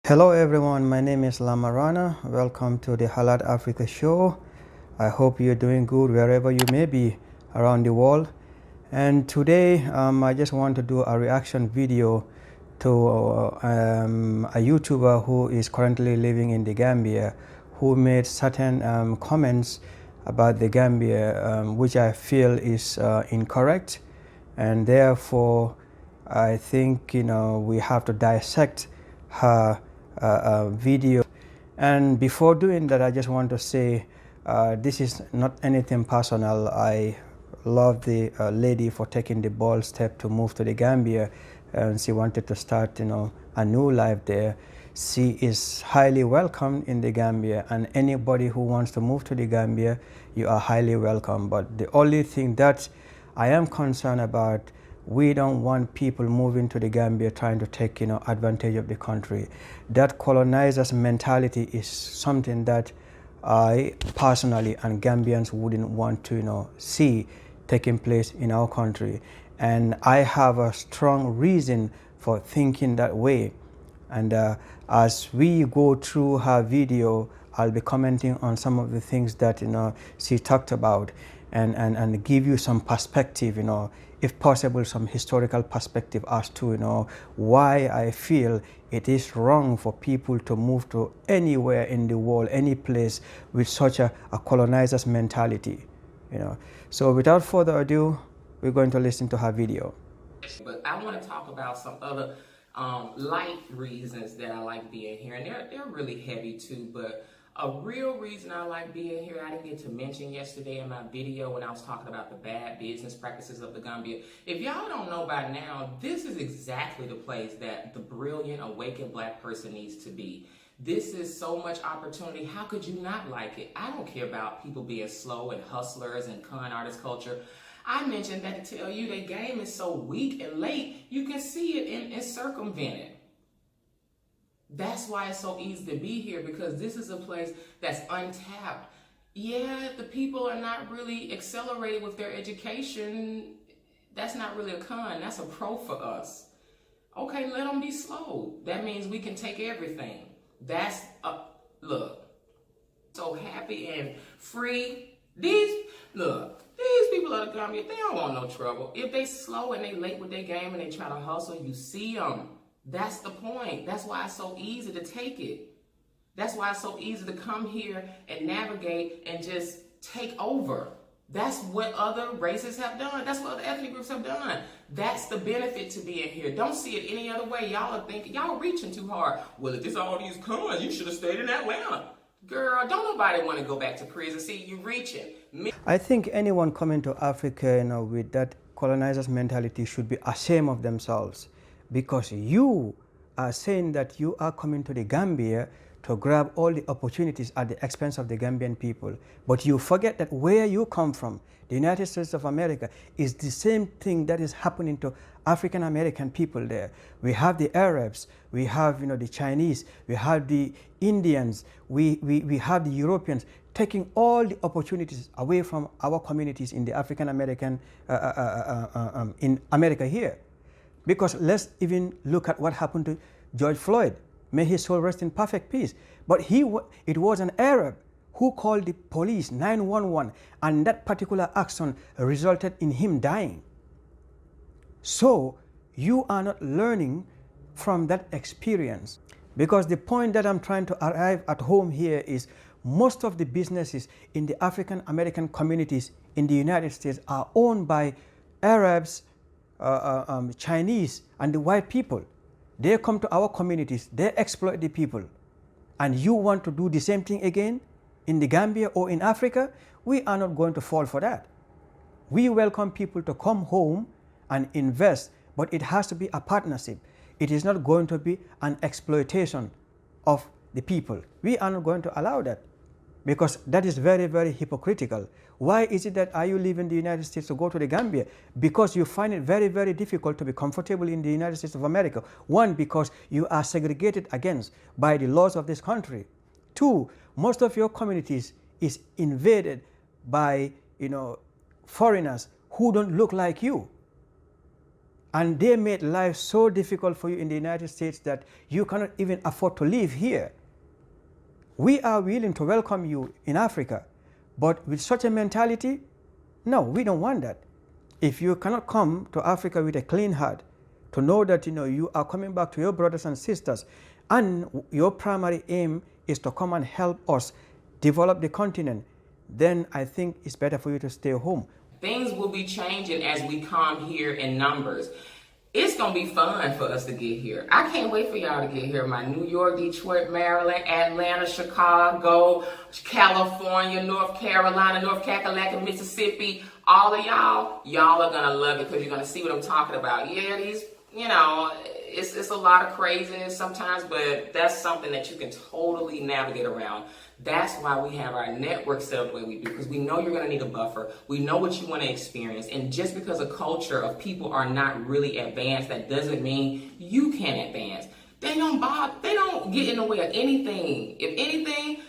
Hello everyone, my name is Lamarana. Welcome to the Halad Africa show. I hope you're doing good wherever you may be around the world. And today I just want to do a reaction video to a YouTuber who is currently living in the Gambia, who made certain comments about the Gambia which I feel is incorrect, and therefore I think we have to dissect her video. And before doing that, I just want to say this is not anything personal. I love the lady for taking the bold step to move to the Gambia, and she wanted to start a new life there. She is highly welcome in the Gambia, and anybody who wants to move to the Gambia, you are highly welcome. But the only thing that I am concerned about, we don't want people moving to the Gambia trying to take advantage of the country. That colonizers mentality is something that I personally and Gambians wouldn't want to see taking place in our country. And I have a strong reason for thinking that way. And as we go through her video, I'll be commenting on some of the things that she talked about, and give you some perspective, if possible, some historical perspective as to why I feel it is wrong for people to move to anywhere in the world, any place with such a colonizer's mentality. So without further ado, we're going to listen to her video. But I want to talk about some other light reasons that I like being here, and they're really heavy too, but a real reason I like being here, I didn't get to mention yesterday in my video when I was talking about the bad business practices of the Gambia. If y'all don't know by now, this is exactly the place that the brilliant, awakened black person needs to be. This is so much opportunity. How could you not like it? I don't care about people being slow and hustlers and con artist culture. I mentioned that to tell you their game is so weak and late, you can see it and circumvent it. That's why it's so easy to be here, because this is a place that's untapped. Yeah, the people are not really accelerated with their education. That's not really a con, that's a pro for us. Okay, let them be slow. That means we can take everything. That's, look, so happy and free. These people of the Gambia, they don't want no trouble. If they slow and they late with their game and they try to hustle, you see them. That's the point. That's why it's so easy to take it. That's why it's so easy to come here and navigate and just take over. That's what other races have done. That's what other ethnic groups have done. That's the benefit to being here. Don't see it any other way. Y'all are thinking, y'all are reaching too hard. Well, if this all these cons, you should have stayed in Atlanta. Girl, don't nobody want to go back to prison. See, you reaching. I think anyone coming to Africa, with that colonizer's mentality should be ashamed of themselves, because you are saying that you are coming to the Gambia to grab all the opportunities at the expense of the Gambian people. But you forget that where you come from, the United States of America, is the same thing that is happening to African American people there. We have the Arabs, we have the Chinese, we have the Indians, we have the Europeans taking all the opportunities away from our communities in the African American, in America here. Because let's even look at what happened to George Floyd. May his soul rest in perfect peace. But it was an Arab who called the police 911, and that particular action resulted in him dying. So you are not learning from that experience. Because the point that I'm trying to arrive at home here is most of the businesses in the African American communities in the United States are owned by Arabs, Chinese, and the white people. They come to our communities, they exploit the people. And you want to do the same thing again in the Gambia or in Africa? We are not going to fall for that. We welcome people to come home and invest, but it has to be a partnership. It is not going to be an exploitation of the people. We are not going to allow that, because that is very, very hypocritical. Why is it that are you leaving the United States to go to the Gambia? Because you find it very, very difficult to be comfortable in the United States of America. One, because you are segregated against by the laws of this country. Two, most of your communities is invaded by foreigners who don't look like you. And they made life so difficult for you in the United States that you cannot even afford to live here. We are willing to welcome you in Africa, but with such a mentality, no, we don't want that. If you cannot come to Africa with a clean heart, to know that you are coming back to your brothers and sisters, and your primary aim is to come and help us develop the continent, then I think it's better for you to stay home. Things will be changing as we come here in numbers. It's going to be fun for us to get here. I can't wait for y'all to get here. My New York, Detroit, Maryland, Atlanta, Chicago, California, North Carolina, North Kakalaka, Mississippi, all of y'all are going to love it because you're going to see what I'm talking about. Yeah, these, it's a lot of craziness sometimes, but that's something that you can totally navigate around. That's why we have our network set up the way we do, because we know you're going to need a buffer. We know what you want to experience. And just because a culture of people are not really advanced, that doesn't mean you can't advance. They don't bother. They don't get in the way of anything. If anything,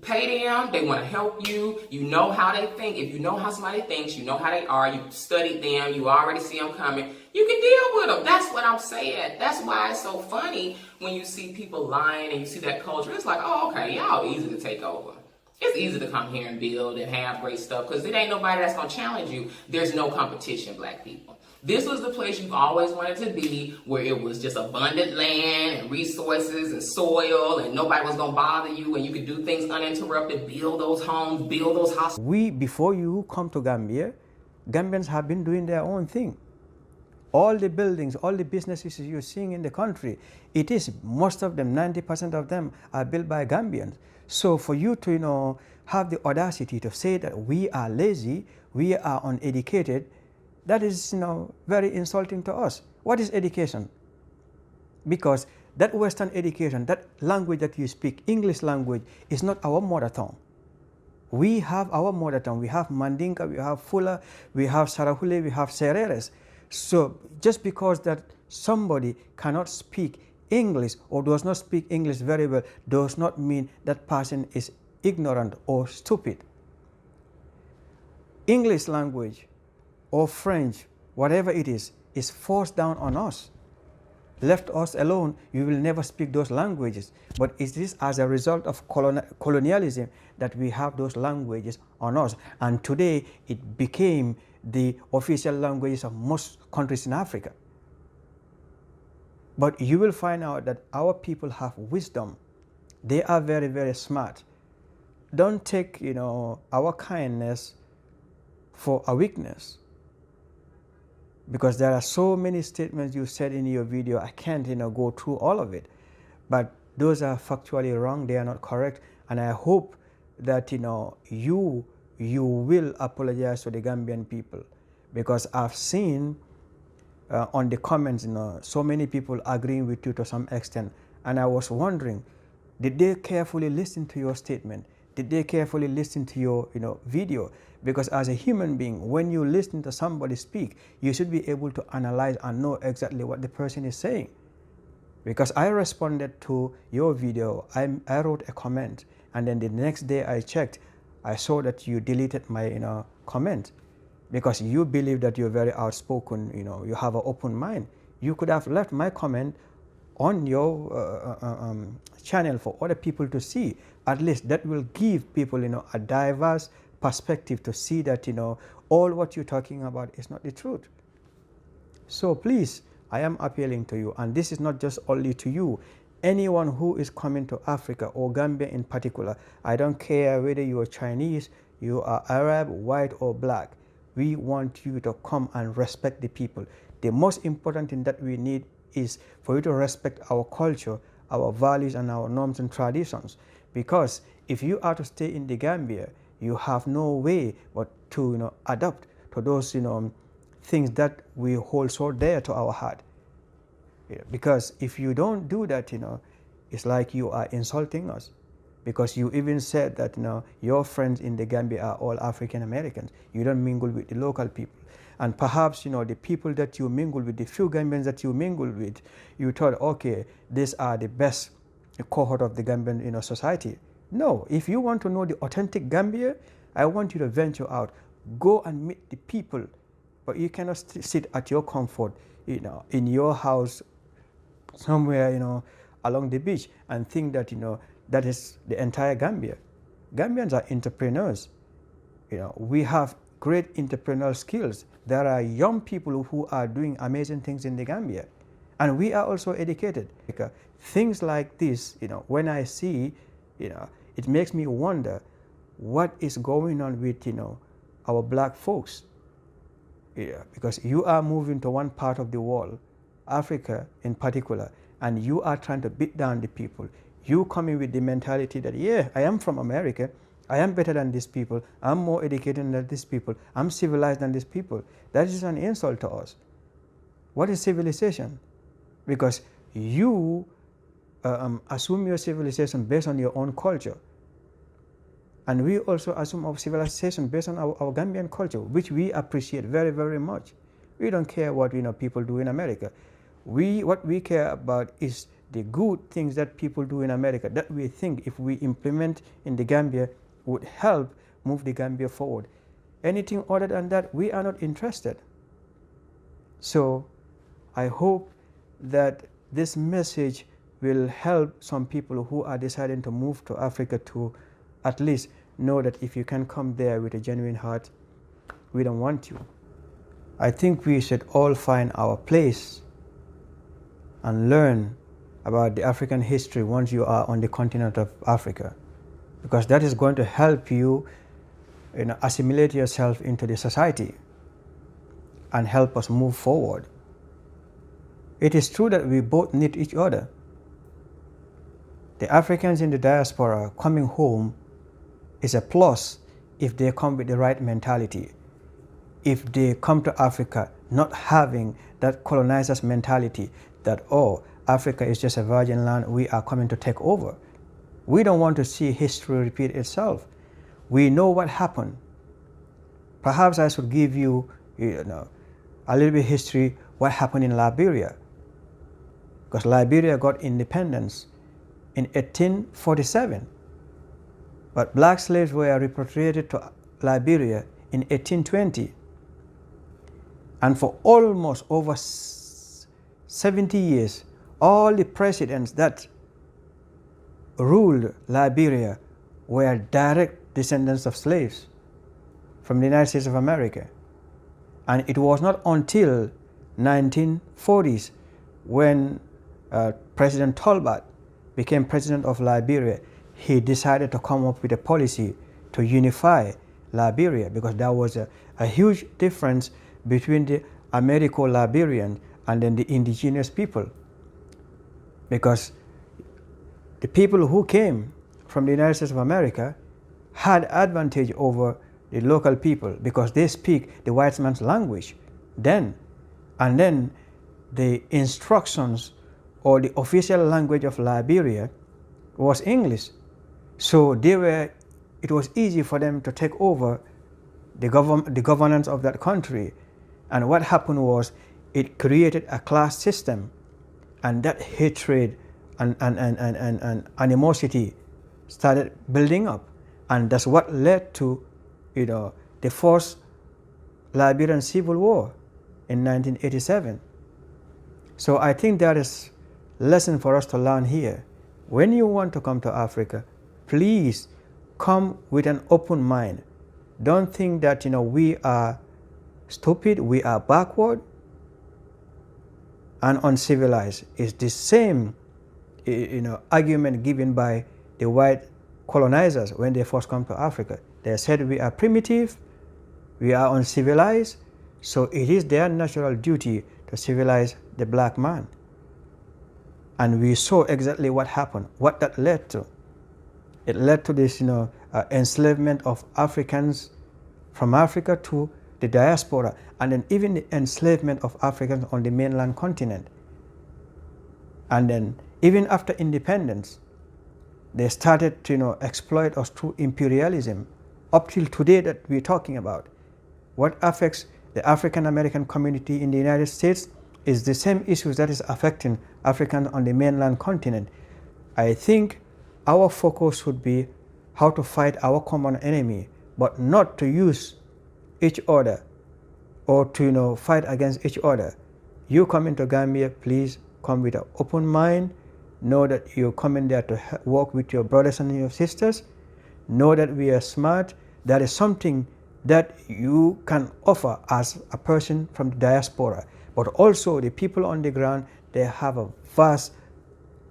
pay them. They want to help you. You know how they think. If you know how somebody thinks, you know how they are. You studied them. You already see them coming. You can deal with them. That's what I'm saying. That's why it's so funny when you see people lying and you see that culture. It's like, oh, okay, y'all easy to take over. It's easy to come here and build and have great stuff because it ain't nobody that's going to challenge you. There's no competition, black people. This was the place you've always wanted to be, where it was just abundant land and resources and soil, and nobody was going to bother you, and you could do things uninterrupted, build those homes, build those hospitals. Before you come to Gambia, Gambians have been doing their own thing. All the buildings, all the businesses you're seeing in the country, it is, most of them, 90% of them are built by Gambians. So for you to, have the audacity to say that we are lazy, we are uneducated, that is, very insulting to us. What is education? Because that Western education, that language that you speak, English language, is not our mother tongue. We have our mother tongue. We have Mandinka, we have Fula, we have Sarahule, we have Sereres. So just because that somebody cannot speak English or does not speak English very well does not mean that person is ignorant or stupid. English language or French, whatever it is forced down on us. Left us alone, you will never speak those languages. But it is as a result of colonialism that we have those languages on us. And today it became the official languages of most countries in Africa. But you will find out that our people have wisdom. They are very, very smart. Don't take, our kindness for a weakness. Because there are so many statements you said in your video, I can't, go through all of it. But those are factually wrong, they are not correct. And I hope that, you will apologize to the Gambian people. Because I've seen on the comments, so many people agreeing with you to some extent. And I was wondering, did they carefully listen to your statement? Did they carefully listen to your video? Because as a human being, when you listen to somebody speak, you should be able to analyze and know exactly what the person is saying. Because I responded to your video, I wrote a comment, and then the next day I checked, I saw that you deleted my comment. Because you believe that you're very outspoken, you have an open mind. You could have left my comment on your channel for other people to see. At least that will give people, a diverse perspective to see that, all what you're talking about is not the truth. So please, I am appealing to you, and this is not just only to you. Anyone who is coming to Africa or Gambia in particular, I don't care whether you are Chinese, you are Arab, white or black. We want you to come and respect the people. The most important thing that we need is for you to respect our culture, our values, and our norms and traditions. Because if you are to stay in the Gambia, you have no way but to adapt to those things that we hold so dear to our heart. Because if you don't do that, it's like you are insulting us. Because you even said that your friends in the Gambia are all African Americans. You don't mingle with the local people. And perhaps the people that you mingle with, the few Gambians that you mingle with, you thought, okay, these are the best cohort of the Gambian society. No, if you want to know the authentic Gambia, I want you to venture out. Go and meet the people. But you cannot sit at your comfort. in your house somewhere, along the beach, and think that, that is the entire Gambia. Gambians are entrepreneurs. We have great entrepreneurial skills. There are young people who are doing amazing things in the Gambia, and we are also educated. Things like this, when I see, it makes me wonder what is going on with, our black folks. Because you are moving to one part of the world, Africa in particular, and you are trying to beat down the people. You coming with the mentality that, yeah, I am from America, I am better than these people, I'm more educated than these people, I'm civilized than these people. That is an insult to us. What is civilization? Because you assume your civilization based on your own culture. And we also assume our civilization based on our Gambian culture, which we appreciate very, very much. We don't care what people do in America. What we care about is the good things that people do in America that we think if we implement in the Gambia would help move the Gambia forward. Anything other than that, we are not interested. So I hope that this message will help some people who are deciding to move to Africa to at least know that if you can come there with a genuine heart, we don't want you. I think we should all find our place and learn about the African history once you are on the continent of Africa, because that is going to help you, assimilate yourself into the society and help us move forward. It is true that we both need each other. The Africans in the diaspora coming home is a plus if they come with the right mentality. If they come to Africa not having that colonizer's mentality that, oh, Africa is just a virgin land, we are coming to take over. We don't want to see history repeat itself. We know what happened. Perhaps I should give you, a little bit of history, what happened in Liberia. Because Liberia got independence in 1847. But black slaves were repatriated to Liberia in 1820. And for almost over 70 years, all the presidents that ruled Liberia were direct descendants of slaves from the United States of America. And it was not until 1940s when President Talbot became president of Liberia, he decided to come up with a policy to unify Liberia, because there was a huge difference between the Americo-Liberian and then the indigenous people. Because the people who came from the United States of America had advantage over the local people because they speak the white man's language then. And then the instructions or the official language of Liberia was English. So it was easy for them to take over the governance of that country. And what happened was it created a class system, and that hatred and animosity started building up. And that's what led to the first Liberian Civil War in 1987. So I think there is a lesson for us to learn here. When you want to come to Africa, please come with an open mind. Don't think that we are stupid, we are backward and uncivilized. It's the same argument given by the white colonizers when they first come to Africa. They said we are primitive, we are uncivilized, so it is their natural duty to civilize the black man. And we saw exactly what happened, what that led to. It led to this enslavement of Africans from Africa to the diaspora, and then even the enslavement of Africans on the mainland continent. And then even after independence, they started to exploit us through imperialism up till today that we're talking about. What affects the African American community in the United States is the same issues that is affecting Africans on the mainland continent. I think our focus should be how to fight our common enemy, but not to use each other or to fight against each other. You come into Gambia, please come with an open mind. Know that you're coming there to work with your brothers and your sisters. Know that we are smart. That is something that you can offer as a person from the diaspora. But also the people on the ground, they have a vast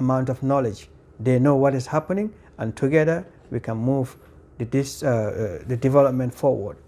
amount of knowledge. They know what is happening, and together we can move the development forward.